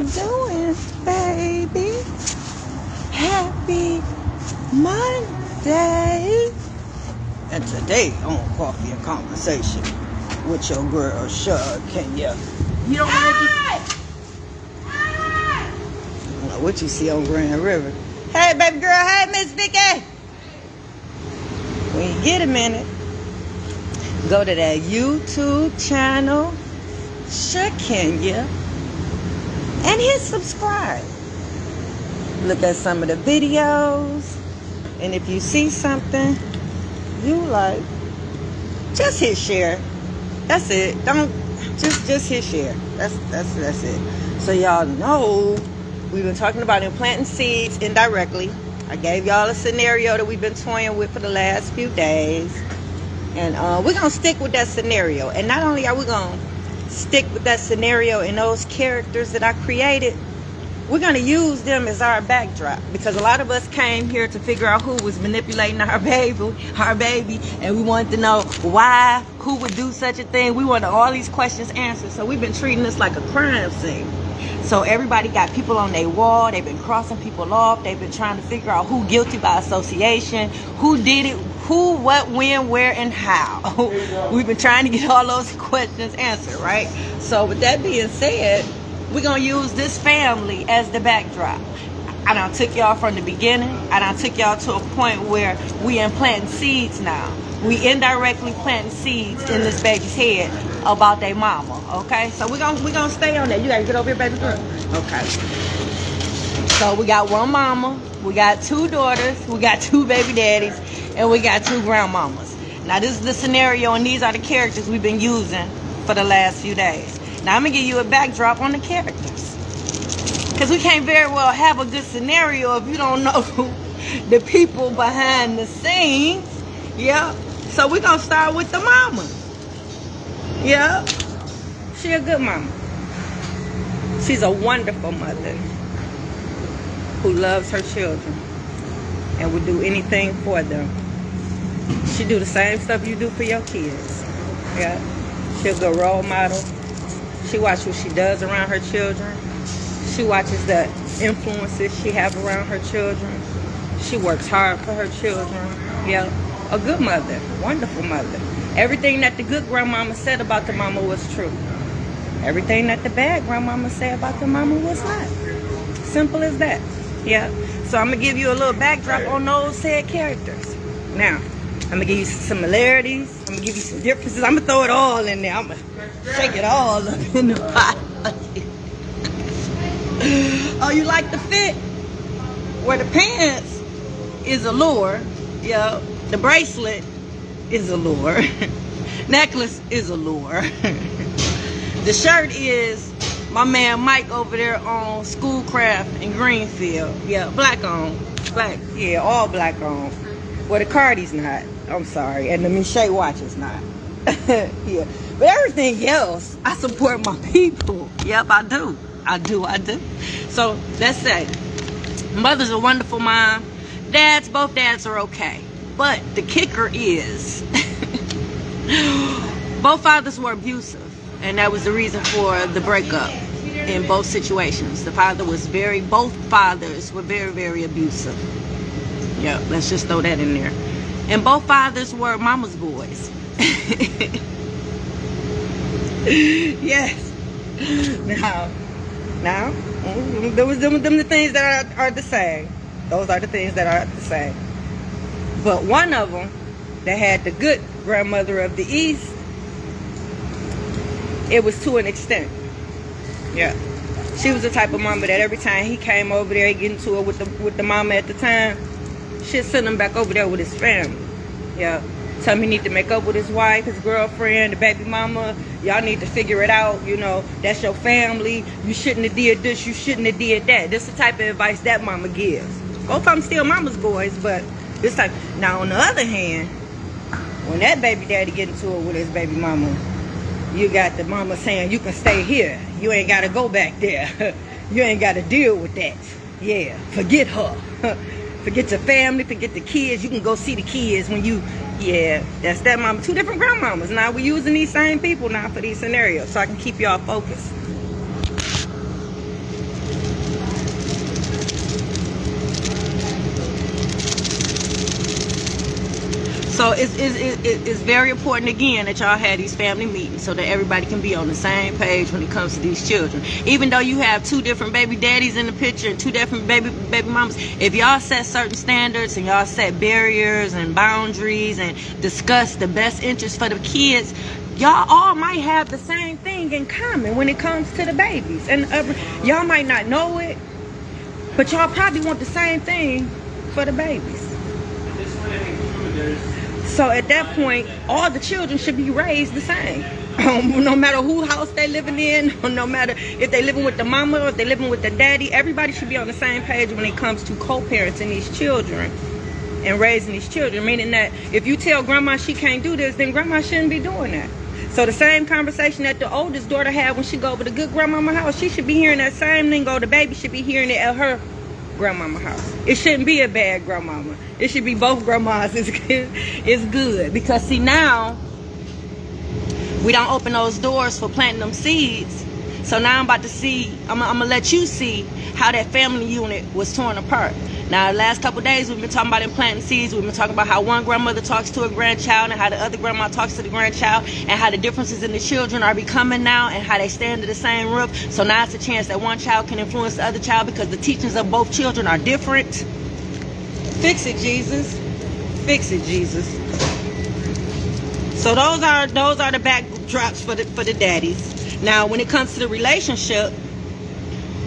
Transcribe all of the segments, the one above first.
you doing, baby? Happy Monday. And today on Coffee and Conversation with your girl Shakenya. You don't know what you see on Grand River. Hey, baby girl. Hey, Miss Vicky. When you get a minute, go to that YouTube channel, Shakenya, and hit subscribe. Look at some of the videos, and if you see something you like, just hit share. That's it. Don't just hit share. That's it. So y'all know we've been talking about implanting seeds indirectly. I gave y'all a scenario that we've been toying with for the last few days, and we're gonna stick with that scenario. And not only are we gonna stick with that scenario and those characters that I created, we're going to use them as our backdrop, because a lot of us came here to figure out who was manipulating our baby, and we wanted to know why, who would do such a thing. We wanted all these questions answered. So we've been treating this like a crime scene. So everybody got people on their wall. They've been crossing people off. They've been trying to figure out who guilty by association, who did it, who, what, when, where, and how. We've been trying to get all those questions answered, right? So with that being said, we're going to use this family as the backdrop. I done took y'all from the beginning. I done took y'all to a point where we implanting seeds now. We indirectly planting seeds in this baby's head about their mama, okay? So we're gonna stay on that. You got to get over here, baby girl. Okay. So we got one mama, we got two daughters, we got two baby daddies, and we got two grandmamas. Now this is the scenario, and these are the characters we've been using for the last few days. Now, I'm going to give you a backdrop on the characters, because we can't very well have a good scenario if you don't know the people behind the scenes. Yeah. So we're going to start with the mama. Yeah. She a good mama. She's a wonderful mother who loves her children and would do anything for them. She do the same stuff you do for your kids. Yeah. She's a good role model. She watches what she does around her children. She watches the influences she has around her children. She works hard for her children. Yeah, a good mother, wonderful mother. Everything that the good grandmama said about the mama was true. Everything that the bad grandmama said about the mama was not. Simple as that. Yeah. So I'm gonna give you a little backdrop on those said characters. Now, I'm going to give you some similarities. I'm going to give you some differences. I'm going to throw it all in there. I'm going to shake it all up in the pot. Oh, you like the fit? Where the pants is a lure. Yeah. The bracelet is a lure. Necklace is a lure. The shirt is my man Mike over there on Schoolcraft in Greenfield. Yeah, black on. Black. Yeah, all black on. Well, the Cardi's not. I'm sorry. And the Miche watch is not. Yeah. But everything else, I support my people. Yep, I do. I do. So, let's say, mother's a wonderful mom. Both dads are okay. But the kicker is, both fathers were abusive. And that was the reason for the breakup in both situations. Both fathers were very, very abusive. Yeah, let's just throw that in there. And both fathers were mama's boys. Yes. Now, those them the things that are the same. Those are the things that are the same. But one of them that had the good grandmother of the East, it was to an extent. Yeah. She was the type of mama that every time he came over there, he'd get into it with the mama at the time, she'd send him back over there with his family. Yeah. Tell him he need to make up with his wife, his girlfriend, the baby mama. Y'all need to figure it out. You know, that's your family. You shouldn't have did this. You shouldn't have did that. This is the type of advice that mama gives. Both of them still mama's boys, but this type. Now, on the other hand, when that baby daddy get into it with his baby mama, you got the mama saying, you can stay here. You ain't got to go back there. You ain't got to deal with that. Yeah, forget her. Forget your family, forget the kids. You can go see the kids when you, yeah, that's that mama. Two different grandmamas. Now we're using these same people now for these scenarios so I can keep y'all focused. So it's very important, again, that y'all have these family meetings so that everybody can be on the same page when it comes to these children. Even though you have two different baby daddies in the picture and two different baby mamas, if y'all set certain standards and y'all set barriers and boundaries and discuss the best interest for the kids, y'all all might have the same thing in common when it comes to the babies. And y'all might not know it, but y'all probably want the same thing for the babies. So at that point, all the children should be raised the same. No matter who house they living in, or no matter if they living with the mama or if they living with the daddy, everybody should be on the same page when it comes to co-parenting these children and raising these children. Meaning that if you tell grandma she can't do this, then grandma shouldn't be doing that. So the same conversation that the oldest daughter had when she go over to good grandmama house, she should be hearing that same lingo. The baby should be hearing it at her grandmama house. It shouldn't be a bad grandmama. It should be both grandmas. It's good. Because see, now we don't open those doors for planting them seeds. So now I'm about to see, I'm gonna let you see how that family unit was torn apart. Now, the last couple of days, we've been talking about them planting seeds. We've been talking about how one grandmother talks to a grandchild and how the other grandma talks to the grandchild, and how the differences in the children are becoming now and how they stay under the same roof. So now it's a chance that one child can influence the other child because the teachings of both children are different. Fix it, Jesus. Fix it, Jesus. So those are the backdrops for the daddies. Now, when it comes to the relationship,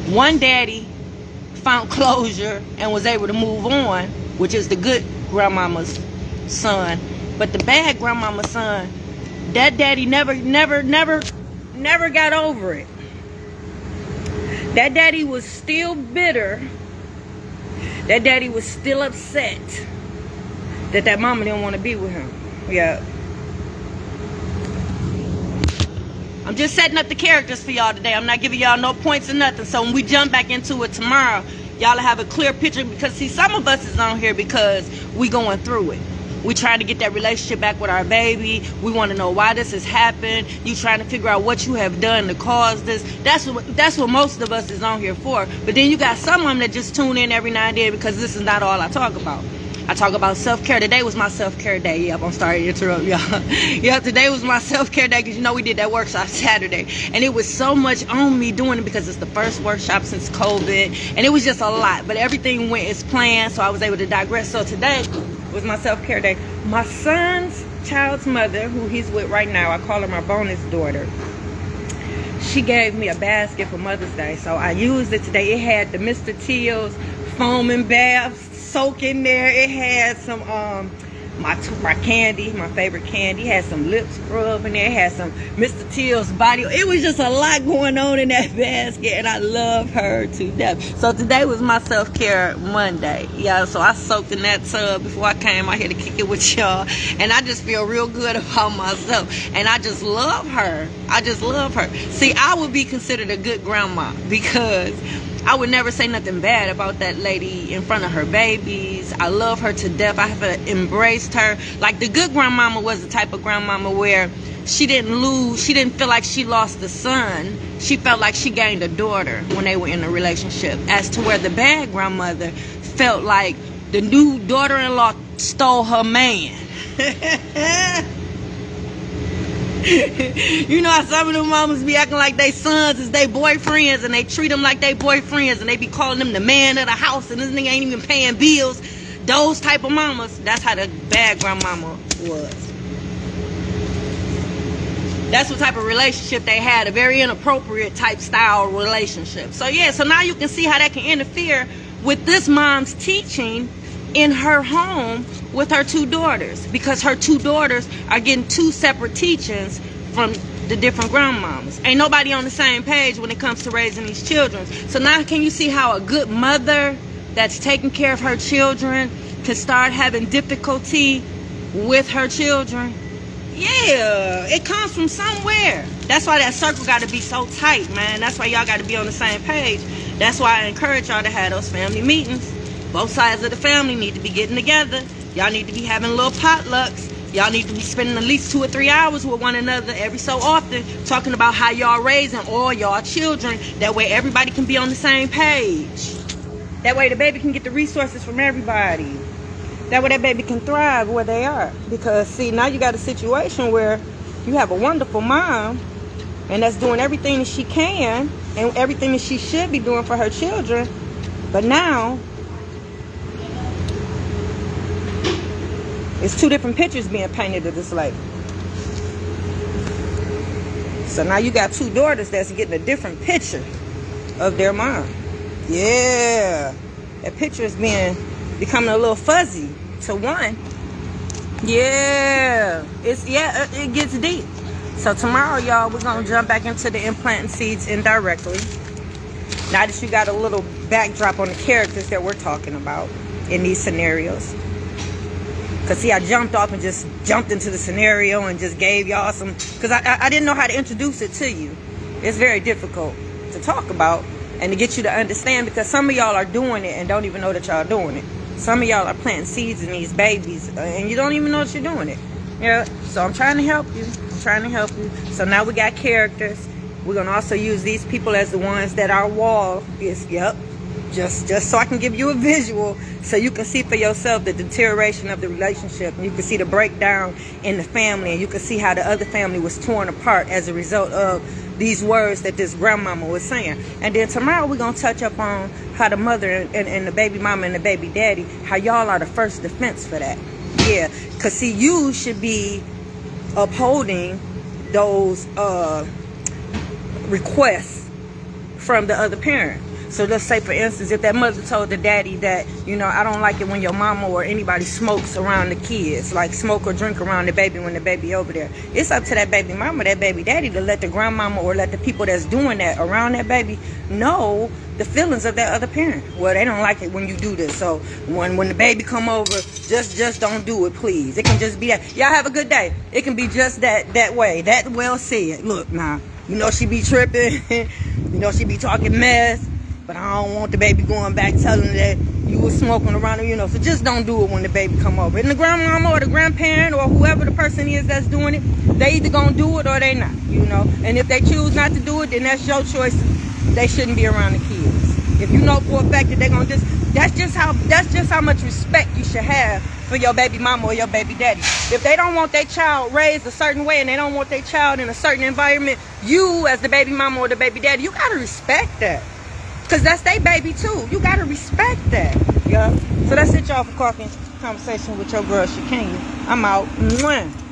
one daddy found closure and was able to move on, which is the good grandmama's son. But the bad grandmama's son, that daddy never got over it. That daddy was still bitter. That daddy was still upset that mama didn't want to be with him. Yeah. I'm just setting up the characters for y'all today. I'm not giving y'all no points or nothing. So when we jump back into it tomorrow, y'all have a clear picture. Because see, some of us is on here because we going through it. We trying to get that relationship back with our baby. We want to know why this has happened. You trying to figure out what you have done to cause this. That's what most of us is on here for. But then you got some of them that just tune in every now and then because this is not all I talk about. I talk about self-care. Today was my self-care day. Yep, I'm sorry to interrupt y'all. Yep, today was my self-care day because, you know, we did that workshop Saturday. And it was so much on me doing it because it's the first workshop since COVID. And it was just a lot. But everything went as planned, so I was able to digress. So today was my self-care day. My son's child's mother, who he's with right now, I call her my bonus daughter, she gave me a basket for Mother's Day. So I used it today. It had the Mr. Teal's foaming baths soak in there. It had some my candy, my favorite candy. It had some lip scrub in there. It had some Mr. Teal's body. It was just a lot going on in that basket, and I love her to death. So today was my self-care Monday. Yeah, so I soaked in that tub before I came out here to kick it with y'all, and I just feel real good about myself, and I just love her. I just love her. See, I would be considered a good grandma because I would never say nothing bad about that lady in front of her babies. I love her to death. I have embraced her. Like, the good grandmama was the type of grandmama where she didn't feel like she lost a son. She felt like she gained a daughter when they were in a relationship. As to where the bad grandmother felt like the new daughter-in-law stole her man. You know how some of them mamas be acting like they sons is they boyfriends, and they treat them like they boyfriends, and they be calling them the man of the house, and this nigga ain't even paying bills. Those type of mamas, that's how the bad grandmama was. That's what type of relationship they had, a very inappropriate type style relationship. So yeah, so now you can see how that can interfere with this mom's teaching in her home with her two daughters, because her two daughters are getting two separate teachings from the different grandmoms. Ain't nobody on the same page when it comes to raising these children. So now can you see how a good mother that's taking care of her children can start having difficulty with her children? Yeah, it comes from somewhere. That's why that circle got to be so tight, man. That's why y'all got to be on the same page. That's why I encourage y'all to have those family meetings. Both sides of the family need to be getting together. Y'all need to be having little potlucks. Y'all need to be spending at least 2 or 3 hours with one another every so often, talking about how y'all raising all y'all children. That way everybody can be on the same page. That way the baby can get the resources from everybody. That way that baby can thrive where they are. Because, see, now you got a situation where you have a wonderful mom, and that's doing everything that she can and everything that she should be doing for her children. But now, it's two different pictures being painted of this lady. So now you got two daughters that's getting a different picture of their mom. Yeah. That picture is becoming a little fuzzy to one. Yeah. It gets deep. So tomorrow, y'all, we're going to jump back into the implanting seeds indirectly. Now that you got a little backdrop on the characters that we're talking about in these scenarios. Because, see, I jumped off and just jumped into the scenario and just gave y'all some... Because I didn't know how to introduce it to you. It's very difficult to talk about and to get you to understand, because some of y'all are doing it and don't even know that y'all doing it. Some of y'all are planting seeds in these babies and you don't even know that you're doing it. Yeah. So I'm trying to help you. So now we got characters. We're going to also use these people as the ones that our wall is. Yep. Just so I can give you a visual so you can see for yourself the deterioration of the relationship, and you can see the breakdown in the family, and you can see how the other family was torn apart as a result of these words that this grandmama was saying. And then tomorrow we're going to touch up on how the mother and the baby mama and the baby daddy, how y'all are the first defense for that. Yeah, because see, you should be upholding those requests from the other parent. So let's say, for instance, if that mother told the daddy that, you know, I don't like it when your mama or anybody smokes around the kids, like smoke or drink around the baby when the baby over there. It's up to that baby mama, that baby daddy, to let the grandmama or let the people that's doing that around that baby know the feelings of that other parent. Well, they don't like it when you do this. So when the baby come over, just don't do it, please. It can just be that. Y'all have a good day. It can be just that way. That well said. Look, now, you know she be tripping. You know she be talking mess. But I don't want the baby going back telling that you was smoking around him, you know. So just don't do it when the baby come over. And the grandmama or the grandparent or whoever the person is that's doing it, they either gonna do it or they not, you know. And if they choose not to do it, then that's your choice. They shouldn't be around the kids. If you know for a fact that they're gonna that's just how much respect you should have for your baby mama or your baby daddy. If they don't want their child raised a certain way and they don't want their child in a certain environment, you as the baby mama or the baby daddy, you gotta respect that. Because that's their baby too. You got to respect that. Yeah. So that's it, y'all, for Coffee Conversation with your girl, Shakenya. I'm out. Mwah.